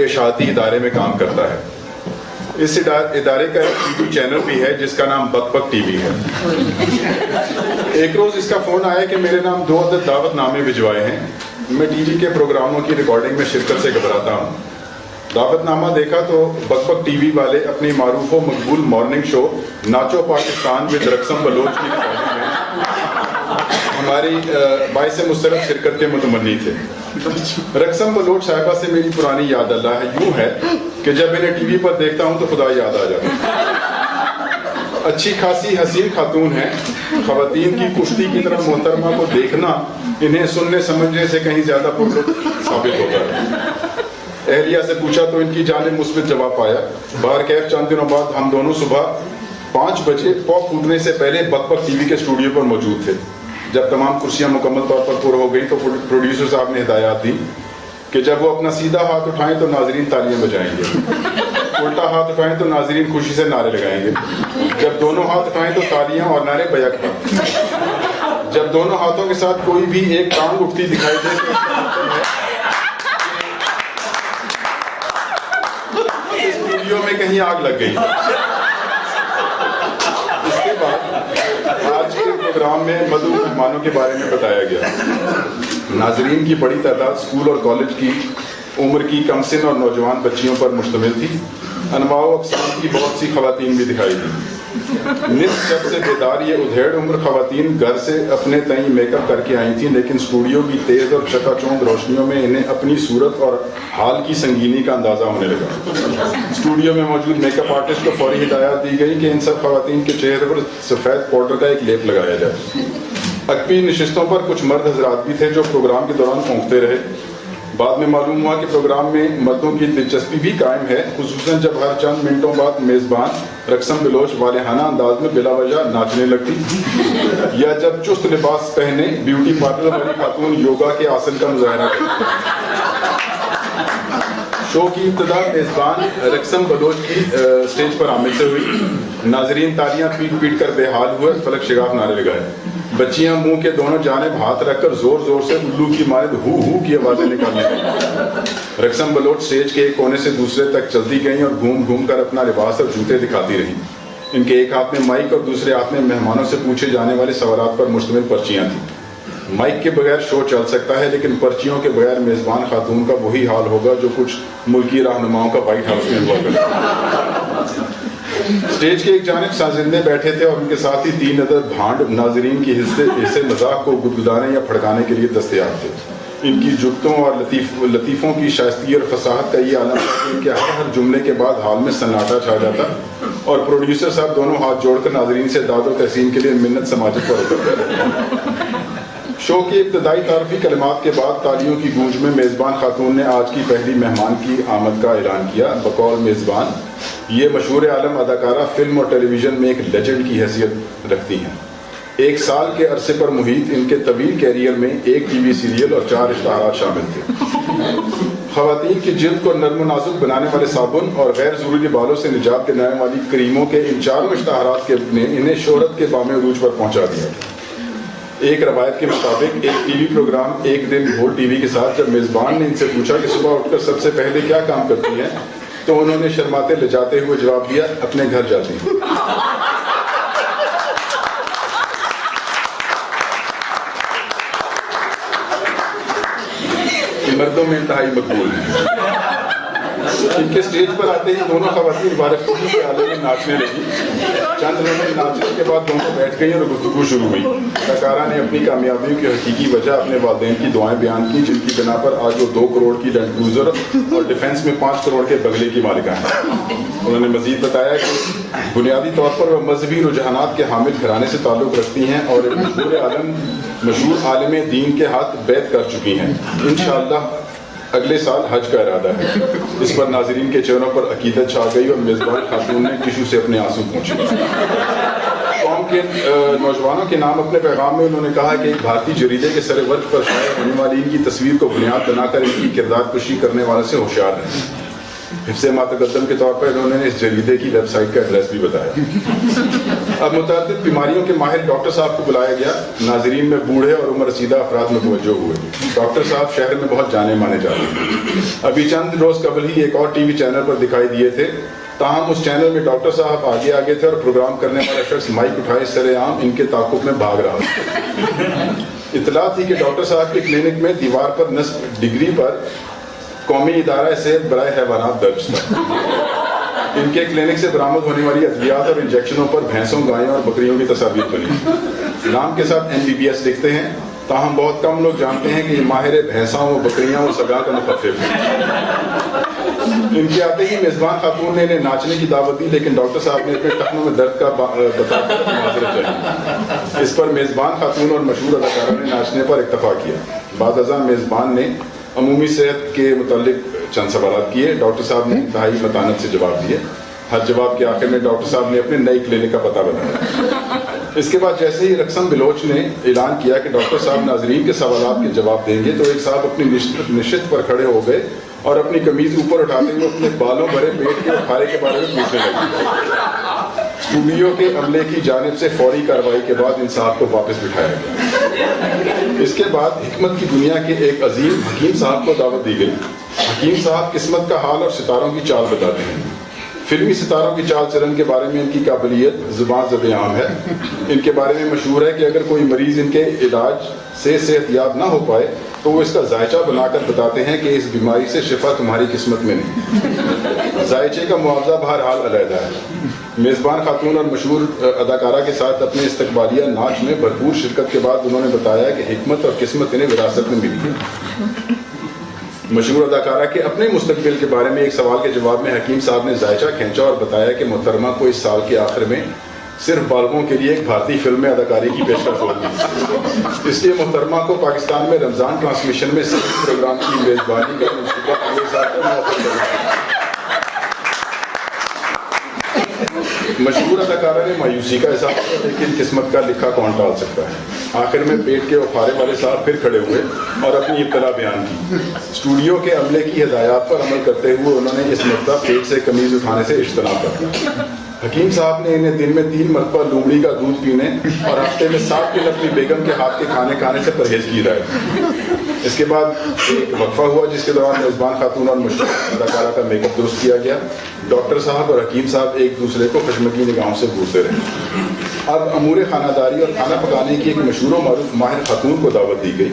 اشاعتی ادارے میں کام کرتا ہے. اس ادارے کا ایک ٹی وی چینل بھی ہے جس کا نام بک بک ٹی وی ہے. ایک روز اس کا فون آیا کہ میرے نام 2 عدد دعوت نامے بھجوائے ہیں. میں ٹی وی کے پروگراموں کی ریکارڈنگ میں شرکت سے گھبراتا ہوں. دعوت نامہ دیکھا تو بک بک ٹی وی والے اپنی معروف و مقبول مارننگ شو ناچو پاکستان ود رقصم بلوچ کی ریکارڈنگ میں ہماری باعث مسرت شرکت کے متمنی تھے. رقصم بلوچ صاحبہ سے میری پرانی یاد اللہ ہے یوں ہے کہ جب انہیں ٹی وی پر دیکھتا ہوں تو خدا یاد آ جاتا ہے. اچھی خاصی حسین خاتون ہیں. خواتین کی کشتی کی طرف محترمہ کو دیکھنا انہیں سننے سمجھنے سے کہیں زیادہ پرلطف ثابت ہوتا ہے. اہلیہ سے پوچھا تو ان کی جانب مثبت جواب پایا. باہر کیف چند دنوں بعد ہم دونوں صبح 5 بجے پاؤ پھوٹنے سے پہلے بک بک ٹی وی کے اسٹوڈیو پر موجود تھے. جب تمام کرسیاں مکمل طور پر پر ہو گئی تو پروڈیوسر صاحب نے ہدایات دی کہ جب وہ اپنا سیدھا ہاتھ اٹھائیں تو ناظرین تالیاں بجائیں گے, الٹا ہاتھ اٹھائیں تو ناظرین خوشی سے نعرے لگائیں گے, جب دونوں ہاتھ اٹھائیں تو تالیاں اور نعرے بیک پر, جب دونوں ہاتھوں کے ساتھ کوئی بھی ایک ٹانگ اٹھتی دکھائی دے تو اسٹوڈیو میں کہیں آگ لگ گئی. اس کے بعد آج کے پروگرام میں مدعو مہمانوں کے بارے میں بتایا گیا. ناظرین کی بڑی تعداد اسکول اور کالج کی عمر کی کم سن اور نوجوان بچیوں پر مشتمل تھی. انواع و اقسام کی بہت سی خواتین بھی دکھائی دی. نصف شب سے بیدار یہ ادھیڑ عمر خواتین گھر سے اپنے تئیں میک اپ کر کے آئی تھیں, لیکن اسٹوڈیو کی تیز اور چکا چوند روشنیوں میں انہیں اپنی صورت اور حال کی سنگینی کا اندازہ ہونے لگا. اسٹوڈیو میں موجود میک اپ آرٹسٹ کو فوری ہدایات دی گئی کہ ان سب خواتین کے چہرے پر سفید پاؤڈر کا ایک لیپ لگایا جائے. عقبی نشستوں پر کچھ مرد حضرات بھی تھے جو پروگرام کے دوران پھونکتے رہے. بعد میں معلوم ہوا کہ پروگرام میں مردوں کی دلچسپی بھی قائم ہے, خصوصاً جب ہر چند منٹوں بعد میزبان رقصم بلوچ والہانہ انداز میں بلا وجہ ناچنے لگتی, یا جب چست لباس پہنے بیوٹی پارلر والی خاتون یوگا کے آسن کا مظاہرہ کرتی. شو کی ابتدا میزبان رقصم بلوچ کی اسٹیج پر آمد سے ہوئی. ناظرین تالیاں پیٹ پیٹ کر بے حال ہوئے, فلک شگاف نعرے لگائے. بچیاں منہ کے دونوں جانب ہاتھ رکھ کر زور زور سے الو کی مانند ہو ہو کی آوازیں نکالنے لگیں. رقصم بلوچ اسٹیج کے ایک کونے سے دوسرے تک چلتی گئیں اور گھوم گھوم کر اپنا لباس اور جوتے دکھاتی رہیں. ان کے ایک ہاتھ میں مائک اور دوسرے ہاتھ میں مہمانوں سے پوچھے جانے والے سوالات پر مشتمل پرچیاں تھیں. مائک کے بغیر شو چل سکتا ہے, لیکن پرچیوں کے بغیر میزبان خاتون کا وہی حال ہوگا جو کچھ ملکی رہنماؤں کا وائٹ ہاؤس میں ہوا کرتا. اسٹیج کے ایک جانب سازندے بیٹھے تھے اور ان کے ساتھ ہی 3 عدد بھانڈ ناظرین کی حصے مذاق کو گدگدانے یا پھڑکانے کے لیے دستیاب تھے. ان کی جٹوں اور لطیفوں کی شائستگی اور فصاحت کا یہ عالم ہے کہ ان کے ہر جملے کے بعد ہال میں سناٹا چھا جاتا اور پروڈیوسر صاحب دونوں ہاتھ جوڑ کر ناظرین سے داد و تحسین کے لیے منت سماجت پر اترتے رہتے. شو کی ابتدائی تعارفی کلمات کے بعد تالیوں کی گونج میں میزبان خاتون نے آج کی پہلی مہمان کی آمد کا اعلان کیا. بقول میزبان یہ مشہور عالم اداکارہ فلم اور ٹیلی ویژن میں ایک لیجنڈ کی حیثیت رکھتی ہیں. 1 سال کے عرصے پر محیط ان کے طویل کیریئر میں 1 ٹی وی سیریل اور 4 اشتہارات شامل تھے. خواتین کی جلد کو نرم و نازک بنانے والے صابن اور غیر ضروری بالوں سے نجات دلانے والی کریموں کے ان 4 اشتہارات نے انہیں شہرت کے بام عروج پر پہنچا دیا. ایک روایت کے مطابق ایک ٹی وی پروگرام ایک دن بھول ٹی وی کے ساتھ جب میزبان نے ان سے پوچھا کہ صبح اٹھ کر سب سے پہلے کیا کام کرتی ہیں, تو انہوں نے شرماتے لجاتے ہوئے جواب دیا, اپنے گھر جاتی ہیں. مردوں میں انتہائی مقبول ہیں. ان کے اسٹیج پر آتے ہی دونوں خواتین بارفتی کے آلے میں ناچنے لگی. چند لمحے ناچنے کے بعد دونوں بیٹھ گئی اور گفتگو شروع ہوئی. اداکارہ نے اپنی کامیابیوں کی حقیقی وجہ اپنے والدین کی دعائیں بیان کی, جن کی بنا پر آج وہ 2 کروڑ کی لینڈ کروزر اور ڈیفنس میں 5 کروڑ کے بنگلے کی مالکہ ہیں. انہوں نے مزید بتایا کہ بنیادی طور پر وہ مذہبی رجحانات کے حامل گھرانے سے تعلق رکھتی ہیں اور مشہور عالم دین کے ہاتھ بیعت کر چکی ہیں. انشاءاللہ اگلے سال حج کا ارادہ ہے. اس پر ناظرین کے چہروں پر عقیدت چھا گئی اور میزبان خاتون نے ٹشو سے اپنے آنسو پوچھے. قوم کے نوجوانوں کے نام اپنے پیغام میں انہوں نے کہا کہ ایک بھارتی جریدے کے سر ورق پر شائع ہونے والی ان کی تصویر کو بنیاد بنا کر ان کی کردار کشی کرنے والے سے ہوشیار رہیں. حفظ ما تقدم کے طور پر انہوں نے اس جریدے کی ویب سائٹ کا ایڈریس بھی بتایا۔ اب متعدد بیماریوں کے ماہر ڈاکٹر صاحب کو بلایا گیا۔ ناظرین میں بوڑھے اور عمر رسیدہ افراد متوجہ ہوئے۔ ڈاکٹر صاحب شہر میں بہت جانے مانے جاتے ہیں۔ ابھی چند روز قبل ہی ایک اور ٹی وی چینل پر دکھائی دیے تھے، تاہم اس چینل میں ڈاکٹر صاحب آگے تھے اور پروگرام کرنے والا شخص مائک اٹھائے سر عام ان کے تعاقب میں بھاگ رہا تھا۔ اطلاع تھی کہ ڈاکٹر صاحب کے کلینک میں دیوار پر نصب ڈگری پر قومی ادارہ صحت برائے حیوانات درج تھا۔ ان کے کلینک سے برآمد ہونے والی ادویات اور انجیکشنوں پر بھینسوں، گایوں اور بکریوں کی تصاویر بنی۔ نام کے ساتھ MBBS لکھتے ہیں، تاہم بہت کم لوگ جانتے ہیں کہ یہ ماہر بھینسوں و بکریاں و سگا کا مخفف ہے۔ ان کے آتے ہی میزبان خاتون نے انہیں ناچنے کی دعوت دی، لیکن ڈاکٹر صاحب نے اپنے ٹخنوں میں درد کا بتا کر معذرت چاہی۔ اس پر میزبان خاتون اور مشہور اداکارہ نے ناچنے پر اتفاق کیا۔ بعد ازاں میزبان نے عمومی صحت کے متعلق چند سوالات کیے۔ ڈاکٹر صاحب نے انتہائی متانت سے جواب دیے۔ ہر جواب کے آخر میں ڈاکٹر صاحب نے اپنے نئی کلینک کا پتہ بتایا۔ اس کے بعد جیسے ہی رقصم بلوچ نے اعلان کیا کہ ڈاکٹر صاحب ناظرین کے سوالات کے جواب دیں گے، تو ایک صاحب اپنی نشست پر کھڑے ہو گئے اور اپنی قمیض اوپر اٹھاتے ہوئے اپنے بالوں بھرے پیٹ کے اخارے کے بارے میں پوچھنے لگے۔ اسٹوڈیو کے عملے کی جانب سے فوری کارروائی کے بعد ان صاحب کو واپس بٹھایا گیا۔ اس کے بعد حکمت کی دنیا کے ایک عظیم حکیم صاحب کو دعوت دی گئی۔ حکیم صاحب قسمت کا حال اور ستاروں کی چال بتاتے ہیں۔ فلمی ستاروں کی چال چلن کے بارے میں ان کی قابلیت زبان زد عام ہے۔ ان کے بارے میں مشہور ہے کہ اگر کوئی مریض ان کے علاج سے صحت یاب نہ ہو پائے تو وہ اس کا ذائچہ بنا کر بتاتے ہیں کہ اس بیماری سے شفا تمہاری قسمت میں نہیں۔ ذائچے کا معاوضہ بہرحال علیحدہ ہے۔ میزبان خاتون اور مشہور اداکارہ کے ساتھ اپنے استقبالیہ ناچ میں بھرپور شرکت کے بعد انہوں نے بتایا کہ حکمت اور قسمت انہیں وراثت میں ملی ہے۔ مشہور اداکارہ کے اپنے مستقبل کے بارے میں ایک سوال کے جواب میں حکیم صاحب نے ذائچہ کھینچا اور بتایا کہ محترمہ کو اس سال کے آخر میں صرف بالغوں کے لیے ایک بھارتی فلم میں اداکاری کی پیشکش ہوگی، اس لیے محترمہ کو پاکستان میں رمضان ٹرانسمیشن میں صرف پروگرام کی میزبانی کا منصوبہ اگلے سال تک موخر کرنا۔ مشہور اداکارہ نے مایوسی کا اظہار کیا، لیکن قسمت کا لکھا کون ٹال سکتا ہے۔ آخر میں پیٹ کے اخارے والے صاحب پھر کھڑے ہوئے اور اپنی اطلاع بیان کی۔ اسٹوڈیو کے عملے کی ہدایات پر عمل کرتے ہوئے انہوں نے اس مرتبہ پیٹ سے قمیض اٹھانے سے اجتناب کر۔ حکیم صاحب نے انہیں دن میں 3 مرتبہ لومڑی کا دودھ پینے اور ہفتے میں 7 دن اپنی بیگم کے ہاتھ کے کھانے کھانے سے پرہیز کی رہا۔ اس کے بعد ایک وقفہ ہوا جس کے دوران میزبان خاتون اور مشہور اداکارہ کا میک اپ درست کیا گیا۔ ڈاکٹر صاحب اور حکیم صاحب ایک دوسرے کو خشمگین نگاہوں سے گھورتے رہے۔ اب امور خانہ داری اور کھانا پکانے کی ایک مشہور و معروف ماہر خاتون کو دعوت دی گئی۔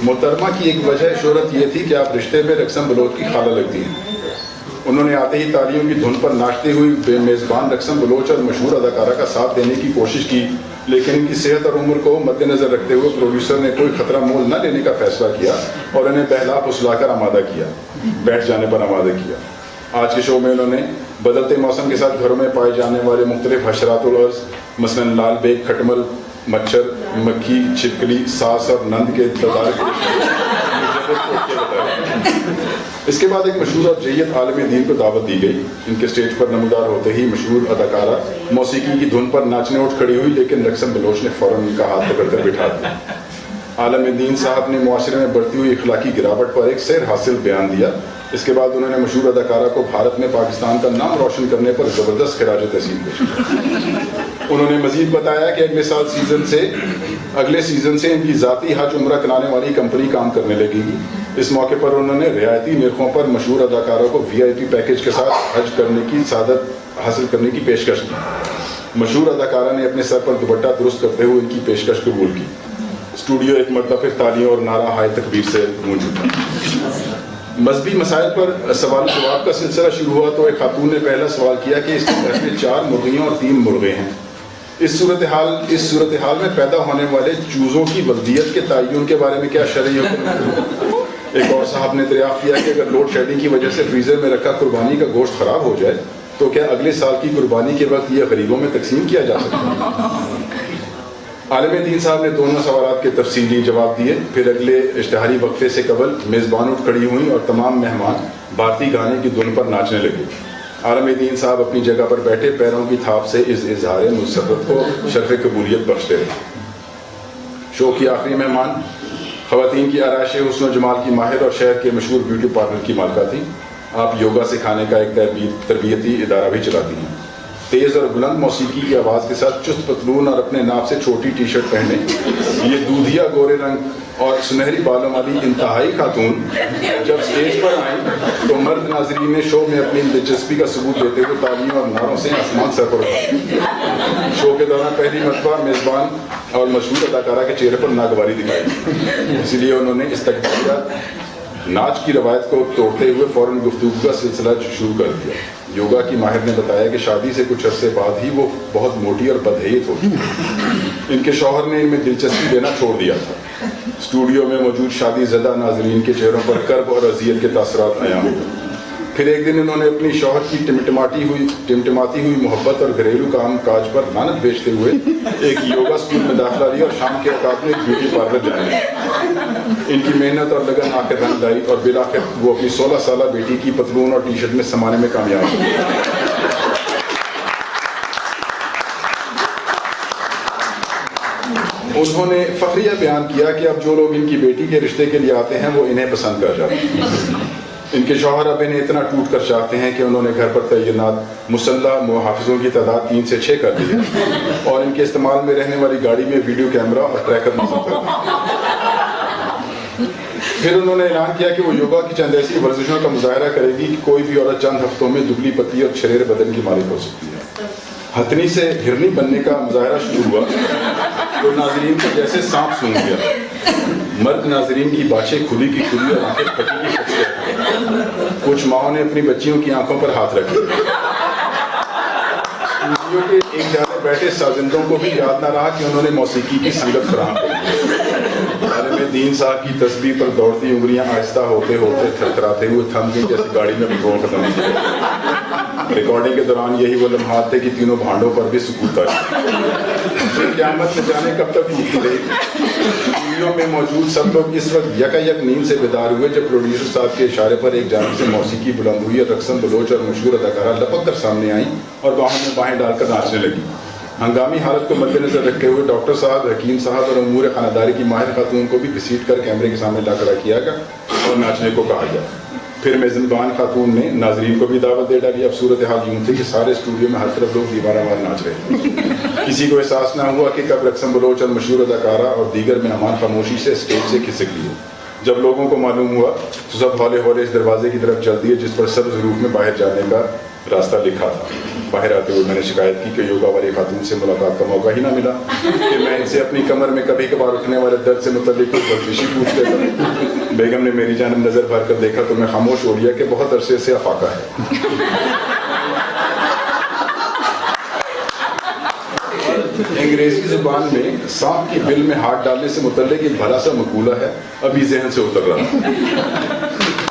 محترمہ کی ایک وجہ شہرت یہ تھی کہ آپ رشتے میں رقصم بلوچ کی خالہ لگتی ہیں۔ انہوں نے آتے ہی تالیوں کی دھن پر ناچتی ہوئی بے میزبان رقصم بلوچ اور مشہور اداکارہ کا ساتھ دینے کی کوشش کی، لیکن ان کی صحت اور عمر کو مد نظر رکھتے ہوئے پروڈیوسر نے کوئی خطرہ مول نہ لینے کا فیصلہ کیا اور انہیں بہلا پھسلا کر بیٹھ جانے پر آمادہ کیا۔ آج کے شو میں انہوں نے بدلتے موسم کے ساتھ گھروں میں پائے جانے والے مختلف حشرات الارض مثلاً لال بیگ، کھٹمل، مچھر، مکھی، چھپکلی، ساس اور نند کے تدارک اس کے بعد ایک مشہور اور جیت عالم دین کو دعوت دی گئی۔ ان کے سٹیج پر نمودار ہوتے ہی مشہور اداکارہ موسیقی کی دھن پر ناچنے اٹھ کھڑی ہوئی، لیکن رقصم بلوچ نے فوراً ان کا ہاتھ پکڑ کر بٹھا دیا۔ عالم دین صاحب نے معاشرے میں بڑھتی ہوئی اخلاقی گراوٹ پر ایک سیر حاصل بیان دیا۔ اس کے بعد انہوں نے مشہور اداکارہ کو بھارت میں پاکستان کا نام روشن کرنے پر زبردست خراج تحسین پیش کیا۔ انہوں نے مزید بتایا کہ اگلے سیزن سے ان کی ذاتی حج عمرہ کرانے والی کمپنی کام کرنے لگے گی۔ اس موقع پر انہوں نے رعایتی نرخوں پر مشہور اداکاروں کو VIP پیکج کے ساتھ حج کرنے کی سعادت حاصل کرنے کی پیشکش کی۔ مشہور اداکارہ نے اپنے سر پر دوپٹہ درست کرتے ہوئے ان کی پیشکش قبول کی۔ اسٹوڈیو ایک مرتبہ پھر تالیوں اور نعرہ ہائے تکبیر سے گونج اٹھا۔ مذہبی مسائل پر سوال جواب کا سلسلہ شروع ہوا تو ایک خاتون نے پہلا سوال کیا کہ اس گھر میں 4 مرغیاں اور 3 مرغے ہیں۔ اس صورتحال میں پیدا ہونے والے چوزوں کی ولدیت کے تعین کے بارے میں کیا شرعی حکم ہے؟ ایک اور صاحب نے دریافت کیا کہ اگر لوڈ شیڈنگ کی وجہ سے فریزر میں رکھا قربانی کا گوشت خراب ہو جائے تو کیا اگلے سال کی قربانی کے وقت یہ غریبوں میں تقسیم کیا جا سکتا ہے؟ عالم دین صاحب نے دونوں سوالات کے تفصیلی جواب دیے۔ پھر اگلے اشتہاری وقفے سے قبل میزبان اٹھ کھڑی ہوئیں اور تمام مہمان بھارتی گانے کی دھن پر ناچنے لگے۔ عالم دین صاحب اپنی جگہ پر بیٹھے پیروں کی تھاپ سے اس اظہار مسرت کو شرف قبولیت بخشتے رہے۔ شو کی آخری مہمان خواتین کی آرائش حسن و جمال کی ماہر اور شہر کے مشہور بیوٹی پارلر کی مالکہ تھیں۔ آپ یوگا سکھانے کا ایک تربیتی ادارہ بھی چلاتی ہیں. تیز اور بلند موسیقی کی آواز کے ساتھ چست پتلون اور اپنے ناپ سے چھوٹی ٹی شرٹ پہنے یہ دودھیا گورے رنگ اور سنہری بالوں والی انتہائی خاتون جب اسٹیج پر آئیں تو مرد ناظرین نے شو میں اپنی دلچسپی کا ثبوت دیتے ہوئے تالیوں اور نعروں سے آسمان سر پر اٹھایا. شو کے دوران پہلی مرتبہ میزبان اور مشہور اداکارہ کے چہرے پر ناگواری دکھائی, اس لیے انہوں نے استقبالیہ ناچ کی روایت کو توڑتے ہوئے فوراً گفتگو کا سلسلہ شروع کر دیا. یوگا کی ماہر نے بتایا کہ شادی سے کچھ عرصے بعد ہی وہ بہت موٹی اور بدحیت ہوگی. ان کے شوہر نے ان میں دلچسپی لینا چھوڑ دیا تھا. اسٹوڈیو میں موجود شادی زدہ ناظرین کے چہروں پر کرب اور اذیت کے تاثرات عیاں ہوئے. پھر ایک دن انہوں نے اپنی شوہر کی ٹمٹماتی ہوئی محبت اور گھریلو کام کاج پر لعنت بیچتے ہوئے ایک یوگا اسکول میں داخلہ لیا اور شام کے اوقات میں ایک بیوٹی پارلر جانے. ان کی محنت اور لگن آخر رنگ لائی اور بالآخر وہ اپنی 16 سالہ بیٹی کی پتلون اور ٹی شرٹ میں سمانے میں کامیاب ہوئی. انہوں نے فخریہ بیان کیا کہ اب جو لوگ ان کی بیٹی کے رشتے کے لیے آتے ہیں وہ انہیں پسند کر جاتے ہیں. ان کے شوہر اب انہیں اتنا ٹوٹ کر چاہتے ہیں کہ انہوں نے گھر پر تعینات مسلح محافظوں کی تعداد 3 سے 6 کر دی ہے اور ان کے استعمال میں رہنے والی گاڑی میں ویڈیو کیمرہ اور ٹریکر نصب کر دی. پھر انہوں نے اعلان کیا کہ وہ یوگا کی چند ایسی ورزشوں کا مظاہرہ کرے گی کہ کوئی بھی عورت چند ہفتوں میں دبلی پتلی اور چھریر بدن کی مالک ہو سکتی ہے. ہتھنی سے ہرنی بننے کا مظاہرہ شروع ہوا تو ناظرین کو جیسے سانپ سونگ گیا. مرد ناظرین کی باشیں کھلی کی کھلی اور آنکھیں پھٹی کی پھٹی. کچھ ماؤں نے اپنی بچیوں کی آنکھوں پر ہاتھ رکھے. اسٹوڈیو کے ایک جگہ بیٹھے سازندوں کو بھی یاد نہ رہا کہ انہوں نے موسیقی کی سیرت فراہم کی. عالم دین صاحب کی تسبیح پر دوڑتی انگلیاں آہستہ ہوتے ہوتے تھرتھراتے ہوئے تھم گئی جیسے گاڑی میں پیٹرول ختم ہو گیا. ریکارڈنگ کے دوران یہی وہ لمحات تھے کہ تینوں بھانڈوں پر بھی سکوت آئی. قیامت میں جانے کب تک بھوکی رہی. اسٹوڈیو میں موجود سب لوگ اس وقت یک نیند سے بیدار ہوئے جب پروڈیوسر صاحب کے اشارے پر ایک جانب سے موسیقی بلند ہوئی اور رقصن بلوچ اور مشہور اداکارہ لپک کر سامنے آئیں اور باہوں میں باہیں ڈال کر ناچنے لگی. ہنگامی حالت کو مد نظر رکھتے ہوئے ڈاکٹر صاحب, حکیم صاحب اور امور خانہ کی ماہر خاتون کو بھی گھسیٹ کر کیمرے کے سامنے لا کھڑا کیا گیا اور ناچنے کو کہا گیا. پھر میزبان خاتون نے ناظرین کو بھی دعوت دے ڈالی. اب صورتحال یوں تھی کہ سارے اسٹوڈیو میں ہر طرف لوگ دیوارہ وار ناچ رہے تھے. کسی کو احساس نہ ہوا کہ کب رقصن بلوچ اور مشہور اداکارہ اور دیگر مہمان خاموشی سے اسٹیج سے کھسک لیے. جب لوگوں کو معلوم ہوا تو سب ہولے ہولے اس دروازے کی طرف چل دیے جس پر سبز روف میں باہر جانے کا راستہ لکھا تھا. باہر آتے ہوئے میں نے شکایت کی کہ یوگا والی خاتون سے ملاقات کا موقع ہی نہ ملا کہ میں ان سے اپنی کمر میں کبھی کبھار اٹھنے والے درد سے متعلق کچھ ورزشی پوچھ لیتا. بیگم نے میری جانب نظر بھر کر دیکھا تو میں خاموش ہو گیا کہ بہت عرصے سے افاقہ ہے. انگریزی زبان میں سانپ کی بل میں ہاتھ ڈالنے سے متعلق ایک بھلا سا مقولہ ہے, ابھی ذہن سے اتر رہا.